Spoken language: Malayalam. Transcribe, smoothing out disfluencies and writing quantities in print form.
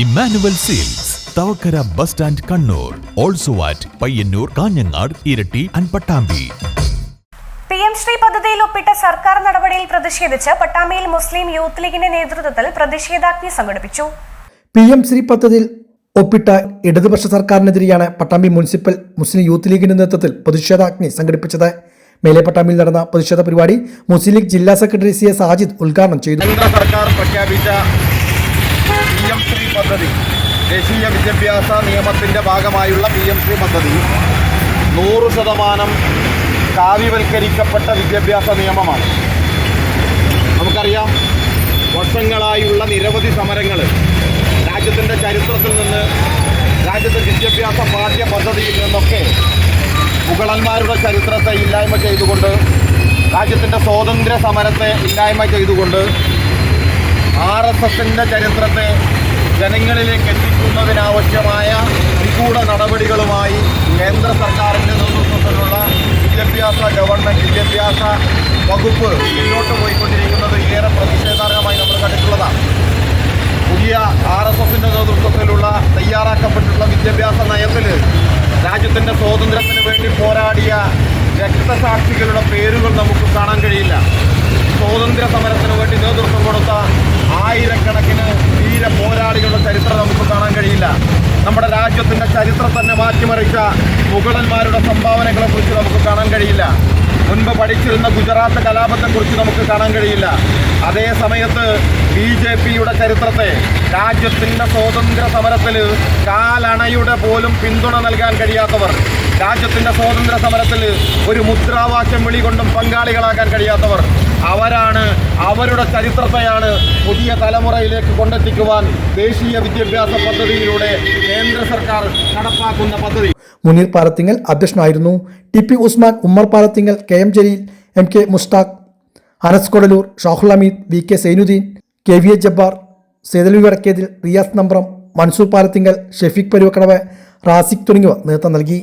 Emmanuel seals, Thavakkara bus stand, Kannur. Also at Payyanur, Kanhangad, ഇരട്ടി ആൻഡ് പട്ടാമ്പി. PM ശ്രീ പദ്ധതിയിൽ ഒപ്പിട്ട സർക്കാർ നടപടിയിൽ പ്രതിഷേധിച്ച് പട്ടാമ്പിയിൽ മുസ്ലിം യൂത്ത് ലീഗിന്റെ നേതൃത്വത്തിൽ പ്രതിഷേധാഗ്നി സംഘടിപ്പിച്ചു. PM ശ്രീ പദ്ധതിയിൽ ഒപ്പിട്ട ഇടതുപക്ഷ സർക്കാരിനെതിരെയാണ് പട്ടാമ്പി മുനിസിപ്പൽ മുസ്ലിം യൂത്ത് ലീഗിന്റെ നേതൃത്വത്തിൽ പ്രതിഷേധാഗ്നി സംഘടിപ്പിച്ചത്. മേലെ പട്ടാമ്പിയിൽ നടന്ന പ്രതിഷേധ പരിപാടി മുസ്ലിം ലീഗ് ജില്ലാ സെക്രട്ടറി CS സാജിദ് ഉദ്ഘാടനം ചെയ്തു. കേന്ദ്ര സർക്കാർ പ്രഖ്യാപിച്ച PM ശ്രീ പദ്ധതി, ദേശീയ വിദ്യാഭ്യാസ നിയമത്തിന്റെ ഭാഗമായുള്ള PM ശ്രീ പദ്ധതി 100% കാവ്യവൽക്കരിക്കപ്പെട്ട വിദ്യാഭ്യാസ നിയമമാണ്. നമുക്കറിയാം, വർഷങ്ങളായുള്ള നിരവധി സമരങ്ങൾ രാജ്യത്തിൻ്റെ ചരിത്രത്തിൽ നിന്ന്, രാജ്യത്തെ വിദ്യാഭ്യാസ പാഠ്യ പദ്ധതിയിൽ നിന്നൊക്കെ മുഗളന്മാരുടെ ചരിത്രത്തെ ഇല്ലായ്മ ചെയ്തുകൊണ്ട്, രാജ്യത്തിൻ്റെ സ്വാതന്ത്ര്യ സമരത്തെ ഇല്ലായ്മ ചെയ്തുകൊണ്ട്, RSSന്റെ ചരിത്രത്തെ ജനങ്ങളിലേക്ക് എത്തിക്കുന്നതിനാവശ്യമായ നിഗൂഢ നടപടികളുമായി കേന്ദ്ര സർക്കാരിൻ്റെ നേതൃത്വത്തിലുള്ള ഗവൺമെൻറ് വിദ്യാഭ്യാസ വകുപ്പ് മുന്നോട്ട് പോയിക്കൊണ്ടിരിക്കുന്നത് ഏറെ പ്രതിഷേധാർഹമായി നമ്മൾ കണ്ടിട്ടുള്ളതാണ്. പുതിയ RSSന്റെ നേതൃത്വത്തിലുള്ള തയ്യാറാക്കപ്പെട്ടിട്ടുള്ള വിദ്യാഭ്യാസ നയത്തിൽ രാജ്യത്തിൻ്റെ സ്വാതന്ത്ര്യത്തിന് വേണ്ടി പോരാടിയ രക്തസാക്ഷികളുടെ പേരുകൾ നമുക്ക് കാണാൻ കഴിയില്ല. സ്വാതന്ത്ര്യ സമരത്തിന് വേണ്ടി നേതൃത്വം കൊടുത്ത ആയിരക്കണക്കിന് വീര പോരാളികളുടെ ചരിത്രം നമുക്ക് കാണാൻ കഴിയില്ല. നമ്മുടെ രാജ്യത്തിൻ്റെ ചരിത്രം തന്നെ മാറ്റിമറിച്ച മുഗളന്മാരുടെ സംഭാവനകളെക്കുറിച്ച് നമുക്ക് കാണാൻ കഴിയില്ല. മുൻപ് പഠിച്ചിരുന്ന ഗുജറാത്ത് കലാപത്തെക്കുറിച്ച് നമുക്ക് കാണാൻ കഴിയില്ല. അതേ സമയത്ത് BJPയുടെ ചരിത്രത്തെ, രാജ്യത്തിൻ്റെ സ്വാതന്ത്ര്യ സമരത്തിൽ കാലണയുടെ പോലും പിന്തുണ നൽകാൻ കഴിയാത്തവർ, രാജ്യത്തിൻ്റെ സ്വാതന്ത്ര്യ സമരത്തിൽ ഒരു മുദ്രാവാക്യം വിളികൊണ്ടും പങ്കാളികളാകാൻ കഴിയാത്തവർ, അവരുടെ ചരിത്രത്തെയാണ് പുതിയ തലമുറയിലേക്ക് കൊണ്ടെത്തിക്കുവാൻ ദേശീയ വിദ്യാഭ്യാസ പദ്ധതിയിലൂടെ കേന്ദ്ര സർക്കാർ നടപ്പാക്കുന്ന പദ്ധതി. മുനീർ പാലത്തിങ്ങൽ അധ്യക്ഷനായിരുന്നു. TP Usman, Ummer Palathingal, KM Jaleel, MK Mushtaq, Anas Kodalur, Shahul Hameed, VK Zainuddin, KVA Jabbar, Sethali വടക്കേതിൽ, Riyas Nambram, Mansoor Palathingal, Shefeeq Paruvakkadavu, Raziq തുടങ്ങിയവർ നേതൃത്വം നൽകി.